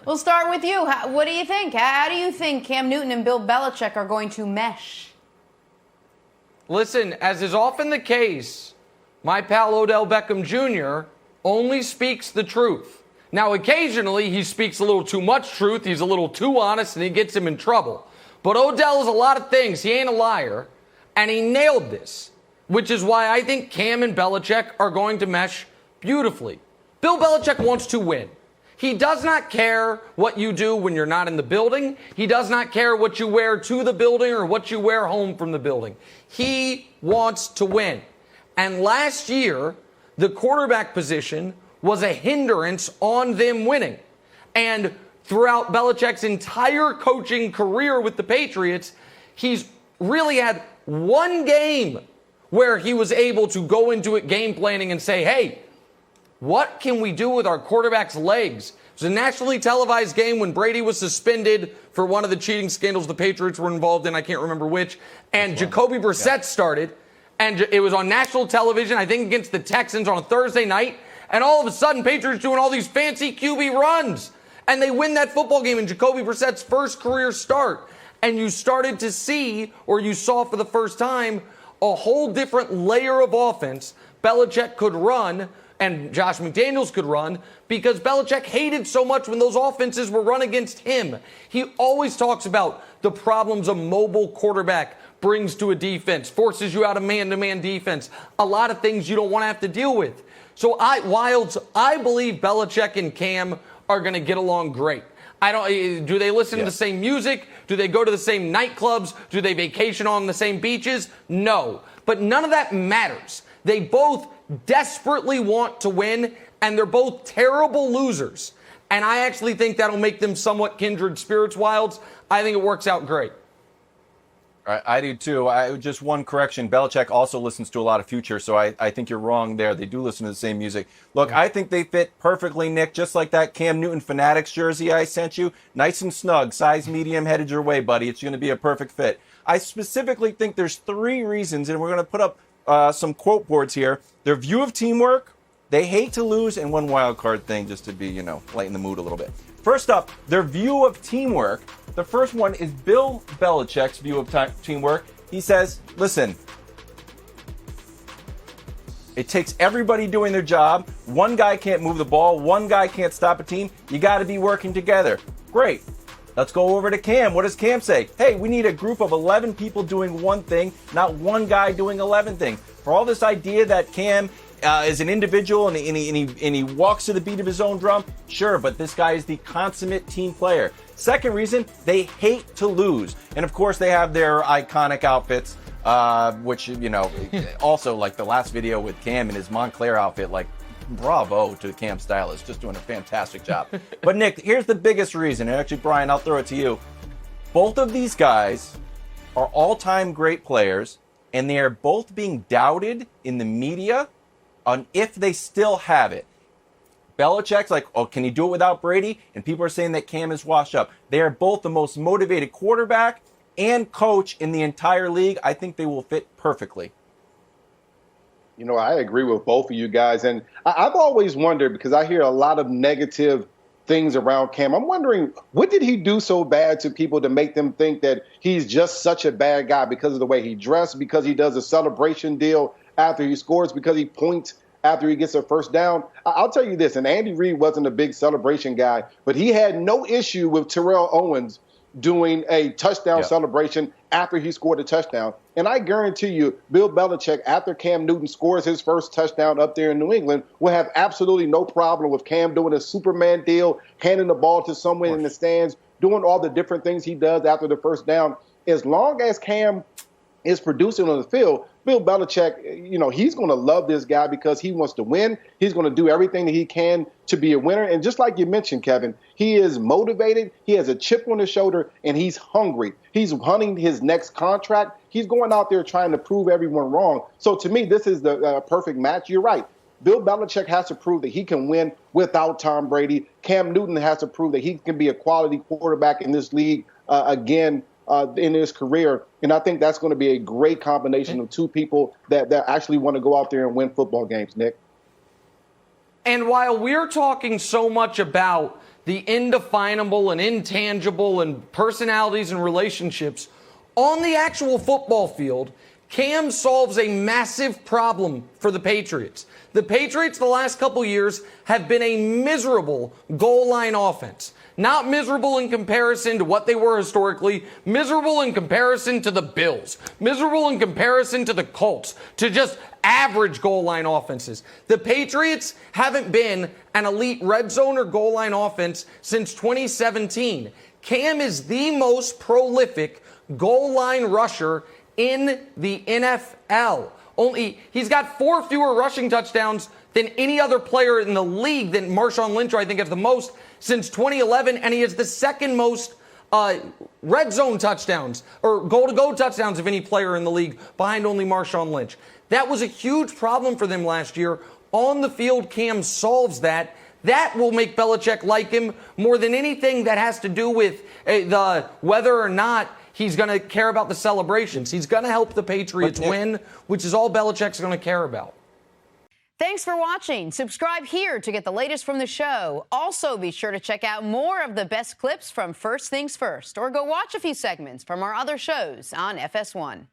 We'll start with you. What do you think? How do you think Cam Newton and Bill Belichick are going to mesh? Listen, as is often the case, my pal Odell Beckham Jr. only speaks the truth. Now, occasionally, he speaks a little too much truth. He's a little too honest, and he gets him in trouble. But Odell is a lot of things. He ain't a liar, and he nailed this, which is why I think Cam and Belichick are going to mesh beautifully. Bill Belichick wants to win. He does not care what you do when you're not in the building. He does not care what you wear to the building or what you wear home from the building. He wants to win. And last year, the quarterback position was a hindrance on them winning. And throughout Belichick's entire coaching career with the Patriots, he's really had one game where he was able to go into it game planning and say, hey, what can we do with our quarterback's legs? It was a nationally televised game when Brady was suspended for one of the cheating scandals the Patriots were involved in. I can't remember which. And Jacoby Brissett started, and it was on national television, I think against the Texans on a Thursday night. And all of a sudden, Patriots doing all these fancy QB runs. And they win that football game in Jacoby Brissett's first career start. And you started to see, or you saw for the first time, a whole different layer of offense Belichick could run and Josh McDaniels could run because Belichick hated so much when those offenses were run against him. He always talks about the problems a mobile quarterback brings to a defense, forces you out of man-to-man defense, a lot of things you don't want to have to deal with. So I believe Belichick and Cam are going to get along great. Do they listen to the same music? Do they go to the same nightclubs? Do they vacation on the same beaches? No. But none of that matters. They both desperately want to win, and they're both terrible losers. And I actually think that'll make them somewhat kindred spirits, Wilds. I think it works out great. I do too. Just one correction. Belichick also listens to a lot of Future, so I think you're wrong there. They do listen to the same music. Look, I think they fit perfectly, Nick, just like that Cam Newton Fanatics jersey I sent you. Nice and snug, size medium, headed your way, buddy. It's going to be a perfect fit. I specifically think there's 3 reasons, and we're going to put up some quote boards here. Their view of teamwork, they hate to lose, and one wild card thing just to be, lighten the mood a little bit. First up, their view of teamwork. The first one is Bill Belichick's view of teamwork. He says, listen, it takes everybody doing their job. One guy can't move the ball. One guy can't stop a team. You got to be working together. Great. Let's go over to Cam. What does Cam say? Hey, we need a group of 11 people doing one thing, not one guy doing 11 things. For all this idea that Cam is an individual and he walks to the beat of his own drum, sure, but this guy is the consummate team player. Second reason, they hate to lose. And of course, they have their iconic outfits, which, also like the last video with Cam in his Montclair outfit, like, bravo to Cam Stylist, just doing a fantastic job. But Nick, here's the biggest reason, and actually, Brian, I'll throw it to you. Both of these guys are all-time great players, and they are both being doubted in the media on if they still have it. Belichick's like, oh, can he do it without Brady? And people are saying that Cam is washed up. They are both the most motivated quarterback and coach in the entire league. I think they will fit perfectly. I agree with both of you guys. And I've always wondered, because I hear a lot of negative things around Cam. I'm wondering, what did he do so bad to people to make them think that he's just such a bad guy? Because of the way he dressed, because he does a celebration deal after he scores, because he points after he gets a first down. I'll tell you this, and Andy Reid wasn't a big celebration guy, but he had no issue with Terrell Owens doing a touchdown celebration after he scored a touchdown. And I guarantee you, Bill Belichick, after Cam Newton scores his first touchdown up there in New England, will have absolutely no problem with Cam doing a Superman deal, handing the ball to someone in the stands, doing all the different things he does after the first down. As long as Cam is producing on the field, Bill Belichick, he's going to love this guy because he wants to win. He's going to do everything that he can to be a winner. And just like you mentioned, Kevin, he is motivated. He has a chip on his shoulder, and he's hungry. He's hunting his next contract. He's going out there trying to prove everyone wrong. So to me, this is the perfect match. You're right. Bill Belichick has to prove that he can win without Tom Brady. Cam Newton has to prove that he can be a quality quarterback in this league again in his career. And I think that's going to be a great combination of two people that actually want to go out there and win football games, Nick. And while we're talking so much about the indefinable and intangible and personalities and relationships on the actual football field, Cam solves a massive problem for the Patriots. The Patriots the last couple years have been a miserable goal line offense. Not miserable in comparison to what they were historically, miserable in comparison to the Bills, miserable in comparison to the Colts, to just average goal line offenses. The Patriots haven't been an elite red zone or goal line offense since 2017. Cam is the most prolific goal line rusher in the NFL. He's got 4 fewer rushing touchdowns than any other player in the league. Than Marshawn Lynch, I think, has the most since 2011, and he has the second most red zone touchdowns or goal-to-go touchdowns of any player in the league, behind only Marshawn Lynch. That was a huge problem for them last year. On the field, Cam solves that. That will make Belichick like him more than anything that has to do with the whether or not he's going to care about the celebrations. He's going to help the Patriots win, which is all Belichick's going to care about. Thanks for watching. Subscribe here to get the latest from the show. Also, be sure to check out more of the best clips from First Things First, or go watch a few segments from our other shows on FS1.